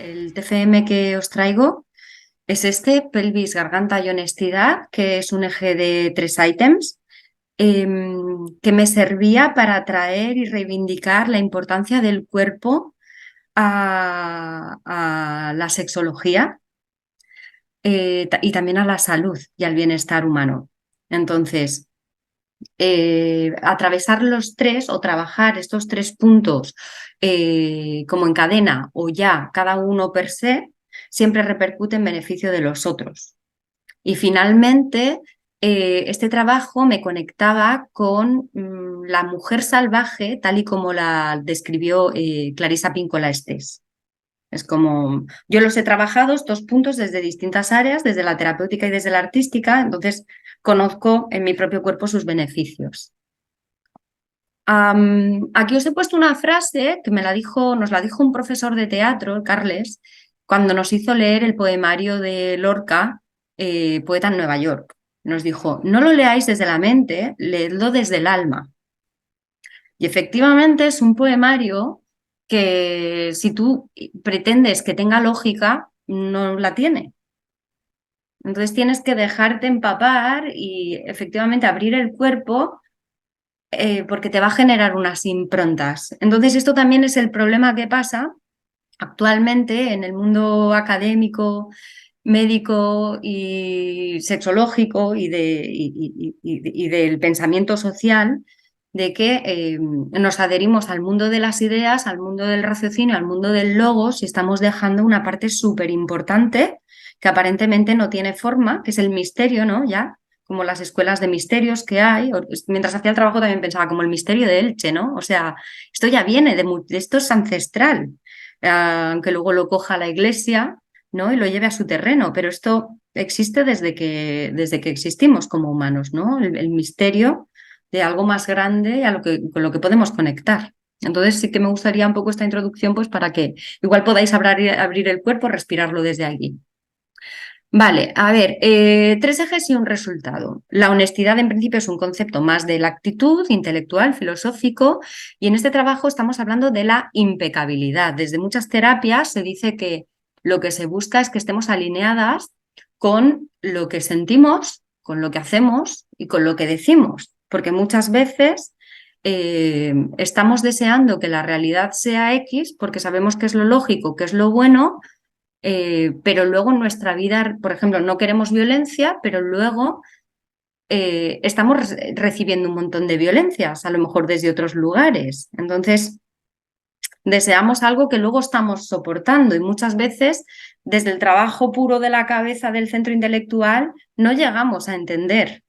El TFM que os traigo es este, pelvis, garganta y honestidad, que es un eje de 3 ítems que me servía para atraer y reivindicar la importancia del cuerpo a la sexología y también a la salud y al bienestar humano. Entonces, atravesar los tres o trabajar estos 3 puntos como en cadena o ya cada uno per se, siempre repercute en beneficio de los otros. Y finalmente, este trabajo me conectaba con la mujer salvaje, tal y como la describió Clarissa Pinkola Estés. Es como, yo los he trabajado estos puntos desde distintas áreas, desde la terapéutica y desde la artística, entonces conozco en mi propio cuerpo sus beneficios. Aquí os he puesto una frase que nos la dijo un profesor de teatro, Carles, cuando nos hizo leer el poemario de Lorca, Poeta en Nueva York. Nos dijo, no lo leáis desde la mente, leedlo desde el alma. Y efectivamente es un poemario que si tú pretendes que tenga lógica, no la tiene. Entonces tienes que dejarte empapar y efectivamente abrir el cuerpo porque te va a generar unas improntas. Entonces, esto también es el problema que pasa actualmente en el mundo académico, médico y sexológico y del pensamiento social, de que nos adherimos al mundo de las ideas, al mundo del raciocinio, al mundo del logos y estamos dejando una parte súper importante que aparentemente no tiene forma, que es el misterio, ¿no? Ya como las escuelas de misterios que hay. Mientras hacía el trabajo también pensaba como el misterio de Elche, ¿no? O sea, esto ya viene esto es ancestral, aunque luego lo coja la iglesia, ¿no? Y lo lleve a su terreno, pero esto existe desde que existimos como humanos, ¿no? El misterio de algo más grande con lo que podemos conectar. Entonces sí que me gustaría un poco esta introducción, pues para que igual podáis abrir el cuerpo, respirarlo desde allí. Vale, a ver, 3 ejes y un resultado. La honestidad en principio es un concepto más de la actitud intelectual, filosófico, y en este trabajo estamos hablando de la impecabilidad. Desde muchas terapias se dice que lo que se busca es que estemos alineadas con lo que sentimos, con lo que hacemos y con lo que decimos, porque muchas veces estamos deseando que la realidad sea X porque sabemos que es lo lógico, que es lo bueno, pero luego en nuestra vida, por ejemplo, no queremos violencia, pero luego estamos recibiendo un montón de violencias, a lo mejor desde otros lugares. Entonces, deseamos algo que luego estamos soportando y muchas veces desde el trabajo puro de la cabeza del centro intelectual no llegamos a entender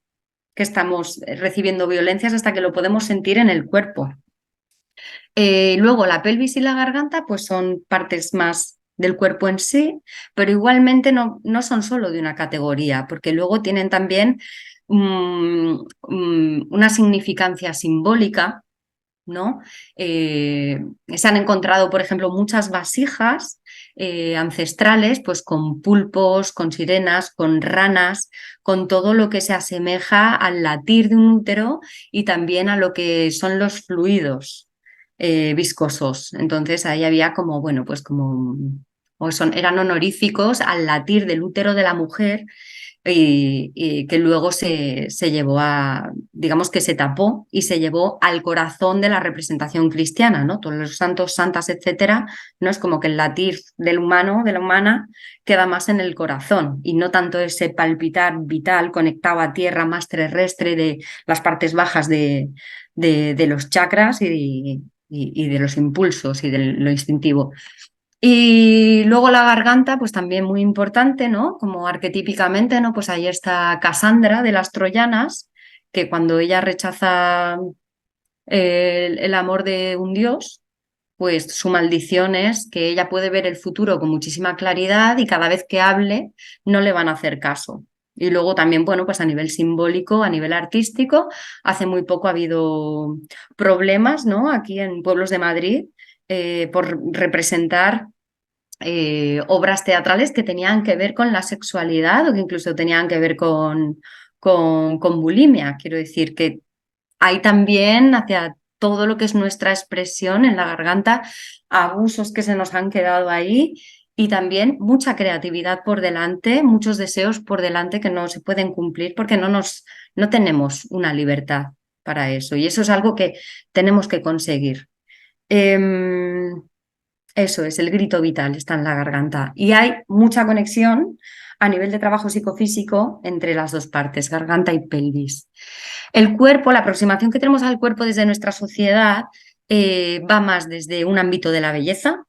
que estamos recibiendo violencias hasta que lo podemos sentir en el cuerpo. Luego la pelvis y la garganta pues son partes más del cuerpo en sí, pero igualmente no son solo de una categoría, porque luego tienen también una significancia simbólica, ¿no? Se han encontrado, por ejemplo, muchas vasijas ancestrales, pues con pulpos, con sirenas, con ranas, con todo lo que se asemeja al latir de un útero y también a lo que son los fluidos viscosos. Entonces ahí había como, bueno, pues como, eran honoríficos al latir del útero de la mujer y que luego se llevó digamos que se tapó y se llevó al corazón de la representación cristiana, ¿no? Todos los santos, santas, etcétera, no es como que el latir del humano, de la humana, queda más en el corazón y no tanto ese palpitar vital conectado a tierra más terrestre de las partes bajas de los chakras y de los impulsos y de lo instintivo. Y luego la garganta, pues también muy importante, ¿no? Como arquetípicamente, ¿no? Pues ahí está Casandra de las troyanas, que cuando ella rechaza el amor de un dios, pues su maldición es que ella puede ver el futuro con muchísima claridad y cada vez que hable no le van a hacer caso. Y luego también, bueno, pues a nivel simbólico, a nivel artístico, hace muy poco ha habido problemas, ¿no? Aquí en pueblos de Madrid por representar obras teatrales que tenían que ver con la sexualidad o que incluso tenían que ver con bulimia. Quiero decir que hay también hacia todo lo que es nuestra expresión en la garganta abusos que se nos han quedado ahí y también mucha creatividad por delante, muchos deseos por delante que no se pueden cumplir porque no tenemos una libertad para eso. Y eso es algo que tenemos que conseguir. Em, Eso es, el grito vital está en la garganta. Y hay mucha conexión a nivel de trabajo psicofísico entre las dos partes, garganta y pelvis. El cuerpo, la aproximación que tenemos al cuerpo desde nuestra sociedad va más desde un ámbito de la belleza,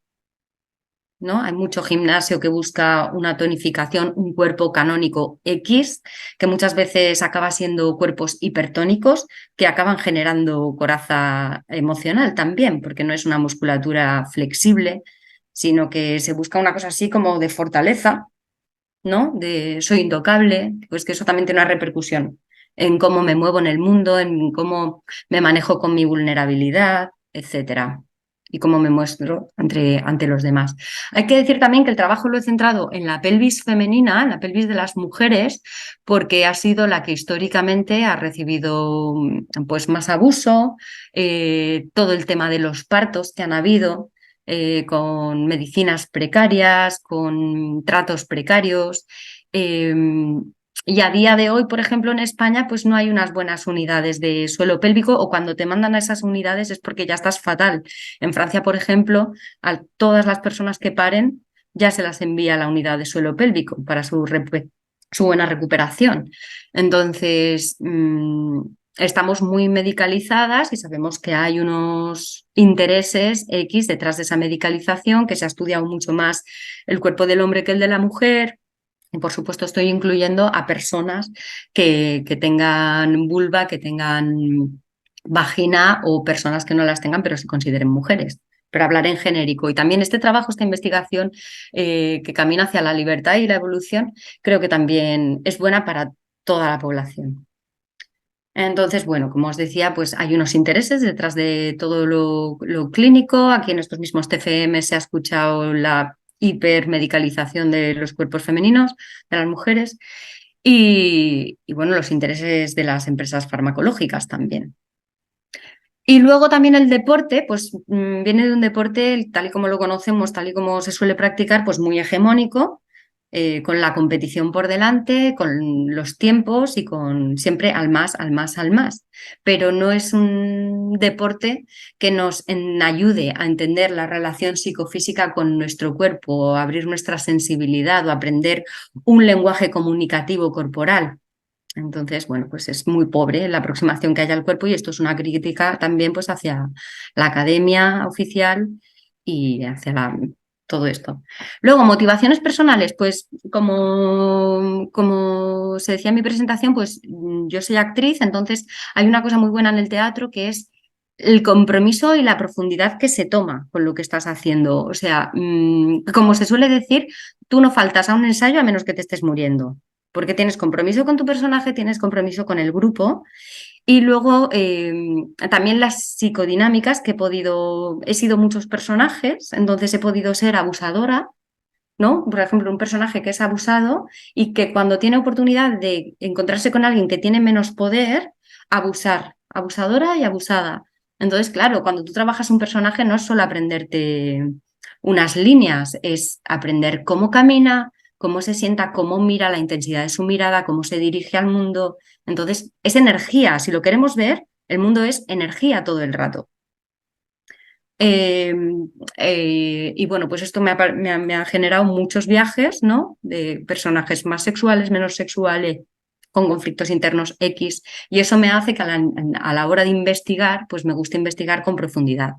¿no? Hay mucho gimnasio que busca una tonificación, un cuerpo canónico X, que muchas veces acaba siendo cuerpos hipertónicos, que acaban generando coraza emocional también, porque no es una musculatura flexible, sino que se busca una cosa así como de fortaleza, ¿no? De soy intocable, pues que eso también tiene una repercusión en cómo me muevo en el mundo, en cómo me manejo con mi vulnerabilidad, etcétera, y cómo me muestro ante los demás. Hay que decir también que el trabajo lo he centrado en la pelvis femenina, en la pelvis de las mujeres, porque ha sido la que históricamente ha recibido pues más abuso, todo el tema de los partos que han habido, con medicinas precarias, con tratos precarios. eh, y a día de hoy, por ejemplo, en España, pues no hay unas buenas unidades de suelo pélvico, o cuando te mandan a esas unidades es porque ya estás fatal. En Francia, por ejemplo, a todas las personas que paren ya se las envía a la unidad de suelo pélvico para su buena recuperación. Entonces, estamos muy medicalizadas y sabemos que hay unos intereses X detrás de esa medicalización, que se ha estudiado mucho más el cuerpo del hombre que el de la mujer. Y por supuesto estoy incluyendo a personas que tengan vulva, que tengan vagina, o personas que no las tengan pero se consideren mujeres. Pero hablar en genérico. Y también este trabajo, esta investigación que camina hacia la libertad y la evolución, creo que también es buena para toda la población. Entonces, bueno, como os decía, pues hay unos intereses detrás de todo lo clínico. Aquí en estos mismos TFM se ha escuchado la hipermedicalización de los cuerpos femeninos, de las mujeres, y bueno, los intereses de las empresas farmacológicas también. Y luego también el deporte, pues viene de un deporte tal y como lo conocemos, tal y como se suele practicar, pues muy hegemónico, con la competición por delante, con los tiempos y con siempre al más, al más, al más. Pero no es un deporte que nos ayude a entender la relación psicofísica con nuestro cuerpo, o abrir nuestra sensibilidad o aprender un lenguaje comunicativo corporal. Entonces, bueno, pues es muy pobre la aproximación que haya al cuerpo, y esto es una crítica también pues hacia la academia oficial y hacia todo esto. Luego, motivaciones personales, pues como se decía en mi presentación, pues yo soy actriz, entonces hay una cosa muy buena en el teatro, que es el compromiso y la profundidad que se toma con lo que estás haciendo. O sea, como se suele decir, tú no faltas a un ensayo a menos que te estés muriendo, porque tienes compromiso con tu personaje, tienes compromiso con el grupo. Y luego también las psicodinámicas que he sido muchos personajes, entonces he podido ser abusadora, ¿no? Por ejemplo, un personaje que es abusado y que cuando tiene oportunidad de encontrarse con alguien que tiene menos poder, abusar, abusadora y abusada. Entonces, claro, cuando tú trabajas un personaje no es solo aprenderte unas líneas, es aprender cómo camina, cómo se sienta, cómo mira, la intensidad de su mirada, cómo se dirige al mundo. Entonces, es energía. Si lo queremos ver, el mundo es energía todo el rato. Eh, y bueno, pues esto me ha generado muchos viajes, ¿no? De personajes más sexuales, menos sexuales, con conflictos internos X, y eso me hace que a la hora de investigar, pues me gusta investigar con profundidad.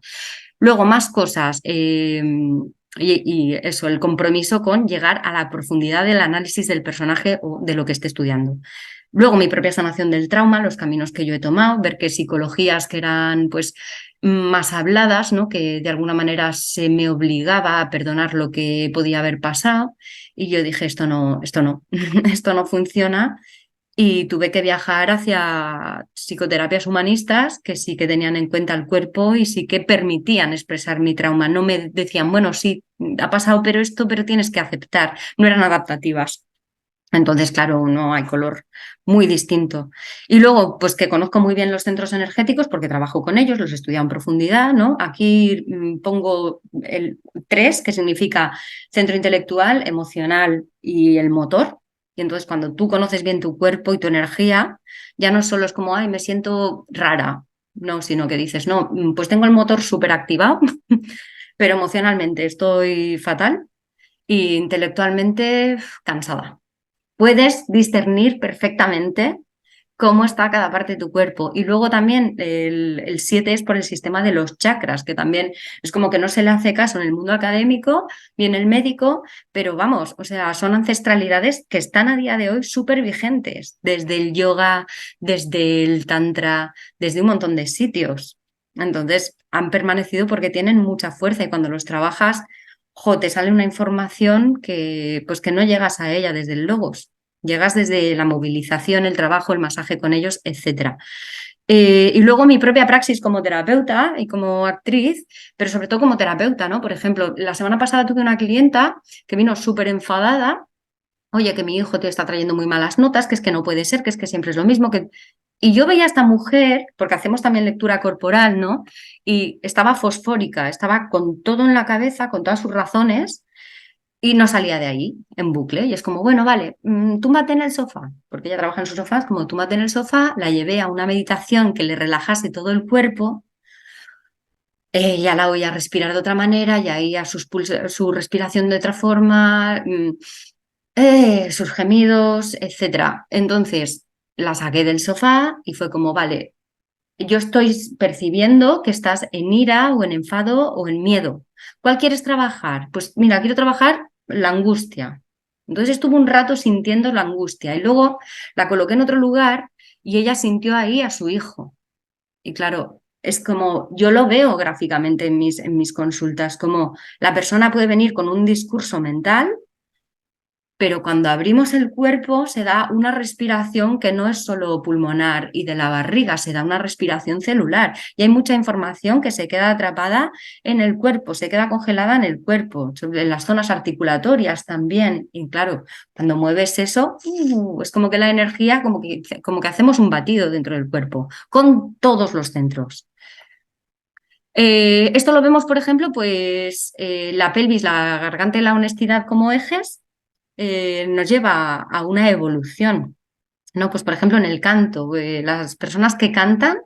Luego, más cosas. Y eso, el compromiso con llegar a la profundidad del análisis del personaje o de lo que esté estudiando. Luego, mi propia sanación del trauma, los caminos que yo he tomado, ver qué psicologías que eran pues más habladas, ¿no? Que de alguna manera se me obligaba a perdonar lo que podía haber pasado, y yo dije, esto no, esto no funciona, y tuve que viajar hacia psicoterapias humanistas que sí que tenían en cuenta el cuerpo y sí que permitían expresar mi trauma. No me decían, bueno, sí, ha pasado pero esto, pero tienes que aceptar. No eran adaptativas. Entonces, claro, no hay color muy distinto. Y luego, pues que conozco muy bien los centros energéticos porque trabajo con ellos, los he estudiado en profundidad, ¿no? Aquí pongo el 3, que significa centro intelectual, emocional y el motor. Y entonces, cuando tú conoces bien tu cuerpo y tu energía, ya no solo es como, ay, me siento rara, no, sino que dices, no, pues tengo el motor súper activado, pero emocionalmente estoy fatal y intelectualmente cansada. Puedes discernir perfectamente cómo está cada parte de tu cuerpo. Y luego también el 7 es por el sistema de los chakras, que también es como que no se le hace caso en el mundo académico, viene el médico, pero vamos, o sea, son ancestralidades que están a día de hoy súper vigentes, desde el yoga, desde el tantra, desde un montón de sitios. Entonces, han permanecido porque tienen mucha fuerza y cuando los trabajas, te sale una información que, pues que no llegas a ella desde el logos. Llegas desde la movilización, el trabajo, el masaje con ellos, etcétera. Y luego mi propia praxis como terapeuta y como actriz, pero sobre todo como terapeuta, ¿no? Por ejemplo, la semana pasada tuve una clienta que vino súper enfadada. Oye, que mi hijo te está trayendo muy malas notas, que es que no puede ser, que es que siempre es lo mismo. Y yo veía a esta mujer, porque hacemos también lectura corporal, ¿no? Y estaba fosfórica, estaba con todo en la cabeza, con todas sus razones, y no salía de ahí, en bucle. Y es como, bueno, vale, túmbate en el sofá, porque ella trabaja en su sofá, es como, túmbate en el sofá, la llevé a una meditación que le relajase todo el cuerpo, ya la oía respirar de otra manera, ya oía su respiración de otra forma, sus gemidos, etcétera. Entonces, la saqué del sofá y fue como, vale, yo estoy percibiendo que estás en ira o en enfado o en miedo. ¿Cuál quieres trabajar? Pues mira, quiero trabajar la angustia. Entonces estuvo un rato sintiendo la angustia y luego la coloqué en otro lugar y ella sintió ahí a su hijo. Y claro, es como yo lo veo gráficamente en mis consultas, como la persona puede venir con un discurso mental, pero cuando abrimos el cuerpo se da una respiración que no es solo pulmonar y de la barriga, se da una respiración celular. Y hay mucha información que se queda atrapada en el cuerpo, se queda congelada en el cuerpo, en las zonas articulatorias también. Y claro, cuando mueves eso, es como que la energía, como que hacemos un batido dentro del cuerpo, con todos los centros. Esto lo vemos, por ejemplo, pues la pelvis, la garganta y la honestidad como ejes nos lleva a una evolución, ¿no? Pues por ejemplo en el canto, las personas que cantan,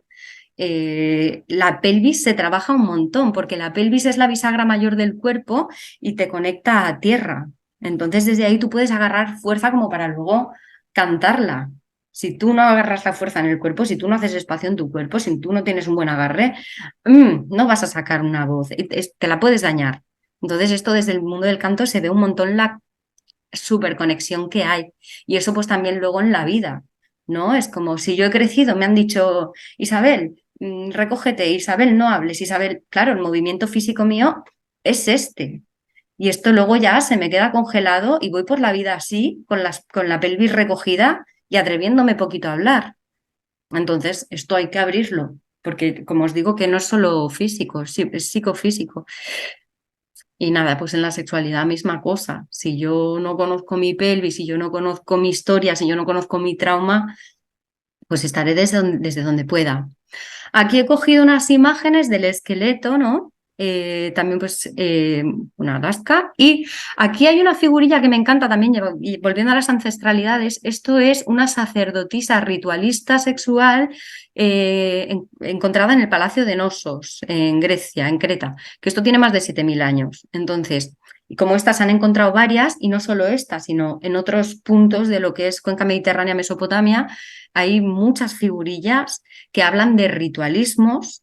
la pelvis se trabaja un montón, porque la pelvis es la bisagra mayor del cuerpo y te conecta a tierra. Entonces desde ahí tú puedes agarrar fuerza como para luego cantarla. Si tú no agarras la fuerza en el cuerpo, si tú no haces espacio en tu cuerpo, si tú no tienes un buen agarre, no vas a sacar una voz, te la puedes dañar. Entonces esto desde el mundo del canto se ve un montón la súper conexión que hay. Y eso pues también luego en la vida, ¿no? Es como si yo he crecido, me han dicho, Isabel, recógete, Isabel, no hables, Isabel, claro, el movimiento físico mío es este. Y esto luego ya se me queda congelado y voy por la vida así, con la pelvis recogida y atreviéndome poquito a hablar. Entonces, esto hay que abrirlo, porque como os digo que no es solo físico, es psicofísico. Y nada, pues en la sexualidad misma cosa. Si yo no conozco mi pelvis, si yo no conozco mi historia, si yo no conozco mi trauma, pues estaré desde donde pueda. Aquí he cogido unas imágenes del esqueleto, ¿no? También pues una lasca. Y aquí hay una figurilla que me encanta también, y volviendo a las ancestralidades, esto es una sacerdotisa ritualista sexual encontrada en el Palacio de Nosos, en Grecia, en Creta, que esto tiene más de 7.000 años. Entonces, y como estas han encontrado varias, y no solo estas, sino en otros puntos de lo que es Cuenca Mediterránea, Mesopotamia, hay muchas figurillas que hablan de ritualismos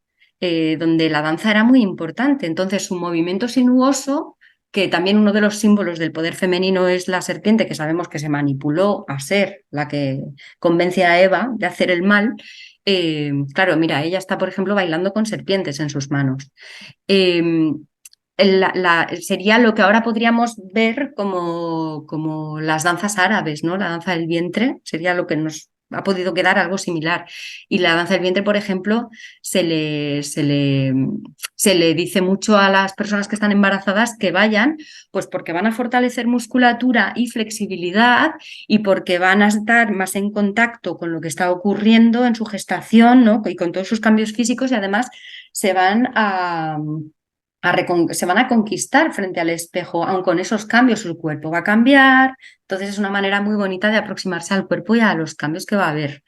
donde la danza era muy importante. Entonces, su movimiento sinuoso, que también uno de los símbolos del poder femenino es la serpiente, que sabemos que se manipuló a ser la que convence a Eva de hacer el mal. Claro, mira, ella está, por ejemplo, bailando con serpientes en sus manos. Eh, sería lo que ahora podríamos ver como las danzas árabes, ¿no? La danza del vientre sería lo que nos ha podido quedar algo similar. Y la danza del vientre, por ejemplo, se le dice mucho a las personas que están embarazadas que vayan, pues porque van a fortalecer musculatura y flexibilidad y porque van a estar más en contacto con lo que está ocurriendo en su gestación, ¿no? Y con todos sus cambios físicos y además se van se van a conquistar frente al espejo, aun con esos cambios su cuerpo va a cambiar, entonces es una manera muy bonita de aproximarse al cuerpo y a los cambios que va a haber.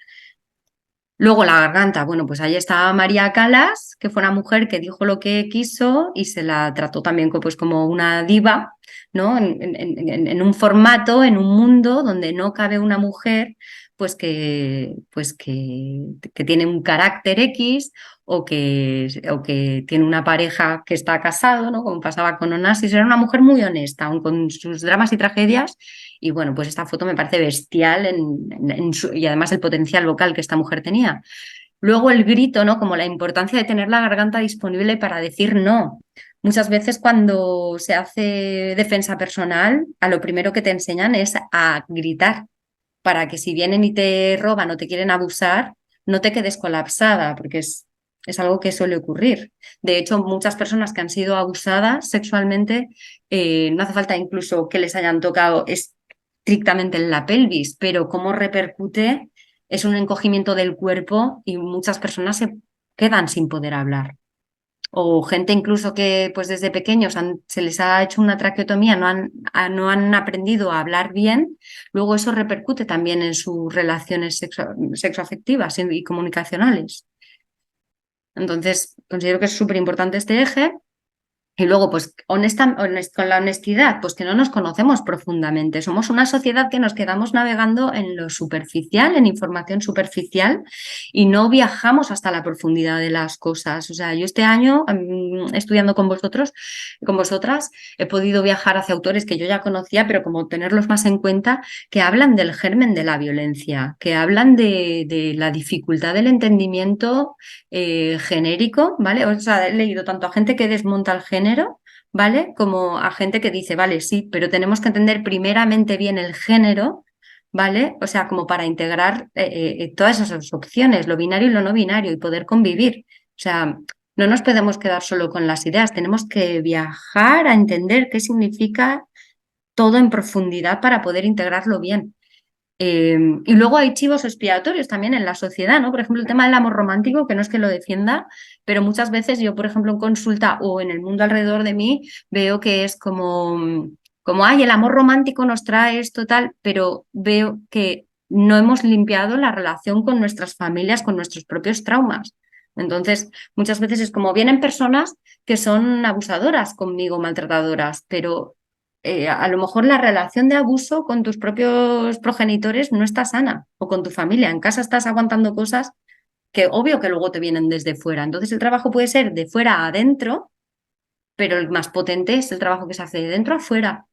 Luego la garganta, bueno, pues ahí estaba María Calas, que fue una mujer que dijo lo que quiso y se la trató también pues, como una diva, ¿no? En un formato, en un mundo donde no cabe una mujer que tiene un carácter X o que tiene una pareja que está casado, ¿no? Como pasaba con Onassis, era una mujer muy honesta, aun con sus dramas y tragedias. Y bueno, pues esta foto me parece bestial y además el potencial vocal que esta mujer tenía. Luego el grito, ¿no? Como la importancia de tener la garganta disponible para decir no. Muchas veces cuando se hace defensa personal, a lo primero que te enseñan es a gritar para que si vienen y te roban o te quieren abusar, no te quedes colapsada, porque es algo que suele ocurrir. De hecho, muchas personas que han sido abusadas sexualmente, no hace falta incluso que les hayan tocado estrictamente en la pelvis, pero cómo repercute es un encogimiento del cuerpo y muchas personas se quedan sin poder hablar. O gente incluso que pues desde pequeños se les ha hecho una traqueotomía, no han aprendido a hablar bien, luego eso repercute también en sus relaciones sexoafectivas y comunicacionales. Entonces, considero que es súper importante este eje. Y luego, pues, con la honestidad, pues que no nos conocemos profundamente. Somos una sociedad que nos quedamos navegando en lo superficial, en información superficial, y no viajamos hasta la profundidad de las cosas. O sea, yo este año, estudiando con vosotros, con vosotras, he podido viajar hacia autores que yo ya conocía, pero como tenerlos más en cuenta, que hablan del germen de la violencia, que hablan de la dificultad del entendimiento genérico, ¿vale? O sea, he leído tanto a gente que desmonta el género, ¿vale? Como a gente que dice, vale, sí, pero tenemos que entender primeramente bien el género, ¿vale? O sea, como para integrar todas esas opciones, lo binario y lo no binario, y poder convivir. O sea, no nos podemos quedar solo con las ideas, tenemos que viajar a entender qué significa todo en profundidad para poder integrarlo bien. Y luego hay chivos expiatorios también en la sociedad, ¿no? Por ejemplo, el tema del amor romántico, que no es que lo defienda, pero muchas veces yo, por ejemplo, en consulta o en el mundo alrededor de mí, veo que es como, ay, el amor romántico nos trae esto, tal, pero veo que no hemos limpiado la relación con nuestras familias, con nuestros propios traumas. Entonces, muchas veces es como vienen personas que son abusadoras conmigo, maltratadoras, pero a lo mejor la relación de abuso con tus propios progenitores no está sana o con tu familia. En casa estás aguantando cosas que obvio que luego te vienen desde fuera. Entonces el trabajo puede ser de fuera a adentro, pero el más potente es el trabajo que se hace de dentro a fuera.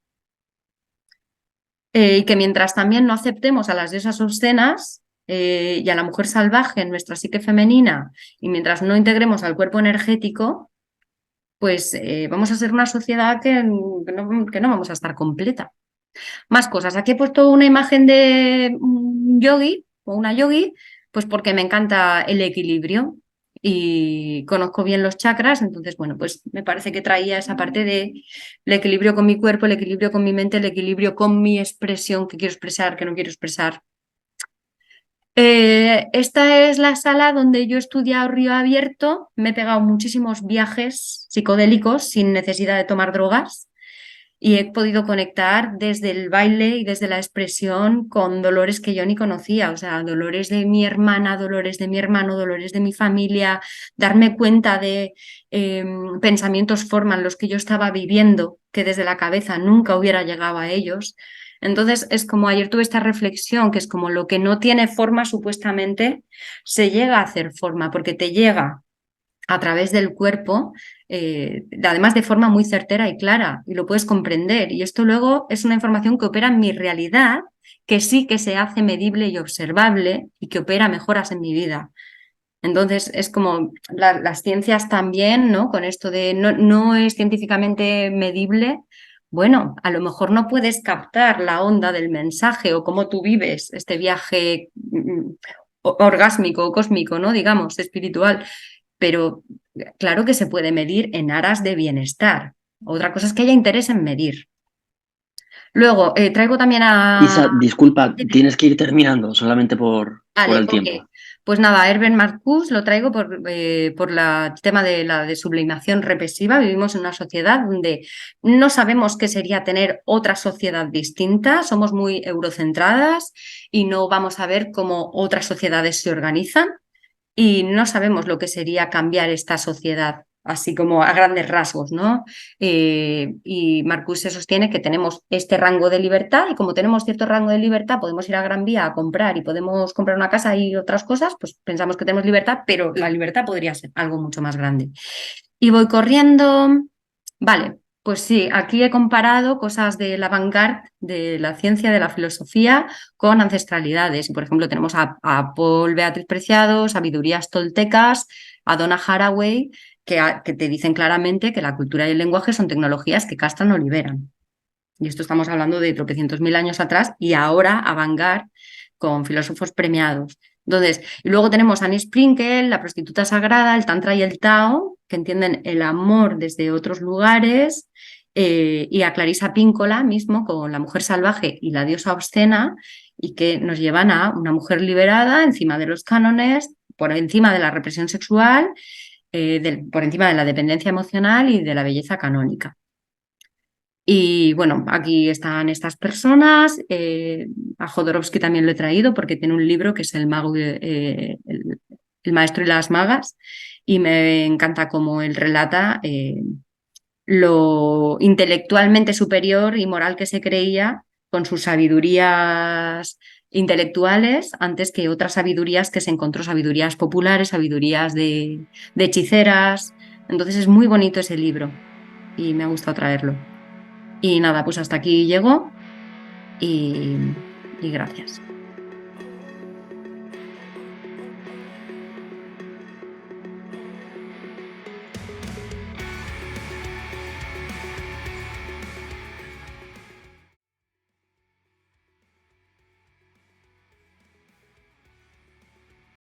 Y que mientras también no aceptemos a las diosas obscenas y a la mujer salvaje en nuestra psique femenina y mientras no integremos al cuerpo energético, pues vamos a ser una sociedad que no vamos a estar completa. Más cosas. Aquí he puesto una imagen de un yogi o una yogi, pues porque me encanta el equilibrio y conozco bien los chakras, entonces, bueno, pues me parece que traía esa parte de el equilibrio con mi cuerpo, el equilibrio con mi mente, el equilibrio con mi expresión, que quiero expresar, que no quiero expresar. Esta es la sala donde yo he estudiado Río Abierto, me he pegado muchísimos viajes psicodélicos sin necesidad de tomar drogas y he podido conectar desde el baile y desde la expresión con dolores que yo ni conocía, o sea, dolores de mi hermana, dolores de mi hermano, dolores de mi familia, darme cuenta de pensamientos, formas los que yo estaba viviendo, que desde la cabeza nunca hubiera llegado a ellos. Entonces es como ayer tuve esta reflexión, que es como lo que no tiene forma supuestamente se llega a hacer forma, porque te llega a través del cuerpo, además de forma muy certera y clara, y lo puedes comprender. Y esto luego es una información que opera en mi realidad, que sí que se hace medible y observable y que opera mejoras en mi vida. Entonces, es como las ciencias también, ¿no? Con esto de no es científicamente medible, bueno, a lo mejor no puedes captar la onda del mensaje o cómo tú vives este viaje orgásmico o cósmico, ¿no? Digamos, espiritual, pero claro que se puede medir en aras de bienestar. Otra cosa es que haya interés en medir. Luego, traigo también a... Isa, disculpa, tienes que ir terminando solamente por Vale, el ok. tiempo. Pues nada, Herbert Marcuse lo traigo por el tema de la desublimación represiva. Vivimos en una sociedad donde no sabemos qué sería tener otra sociedad distinta, somos muy eurocentradas y no vamos a ver cómo otras sociedades se organizan y no sabemos lo que sería cambiar esta sociedad, así como a grandes rasgos, ¿no? Y Marcuse sostiene que tenemos este rango de libertad y como tenemos cierto rango de libertad, podemos ir a Gran Vía a comprar y podemos comprar una casa y otras cosas, pues pensamos que tenemos libertad, pero la libertad podría ser algo mucho más grande. Y voy corriendo, vale. Pues sí, aquí he comparado cosas de la vanguard, de la ciencia, de la filosofía, con ancestralidades. Por ejemplo, tenemos a Paul Beatriz Preciado, Sabidurías Toltecas, a Donna Haraway, que te dicen claramente que la cultura y el lenguaje son tecnologías que castran o liberan. Y esto estamos hablando de tropecientos mil años atrás y ahora avant-garde con filósofos premiados. Entonces, y luego tenemos a Annie Sprinkle, la prostituta sagrada, el Tantra y el Tao, que entienden el amor desde otros lugares, y a Clarisa Píncola mismo con la mujer salvaje y la diosa obscena, y que nos llevan a una mujer liberada encima de los cánones, por encima de la represión sexual, por encima de la dependencia emocional y de la belleza canónica. Y bueno, aquí están estas personas. A Jodorowsky también lo he traído porque tiene un libro que es el maestro y las magas y me encanta cómo él relata lo intelectualmente superior y moral que se creía con sus sabidurías intelectuales antes que otras sabidurías que se encontró, sabidurías populares, sabidurías de hechiceras. Entonces es muy bonito ese libro y me ha gustado traerlo. Y nada, pues hasta aquí llego y gracias.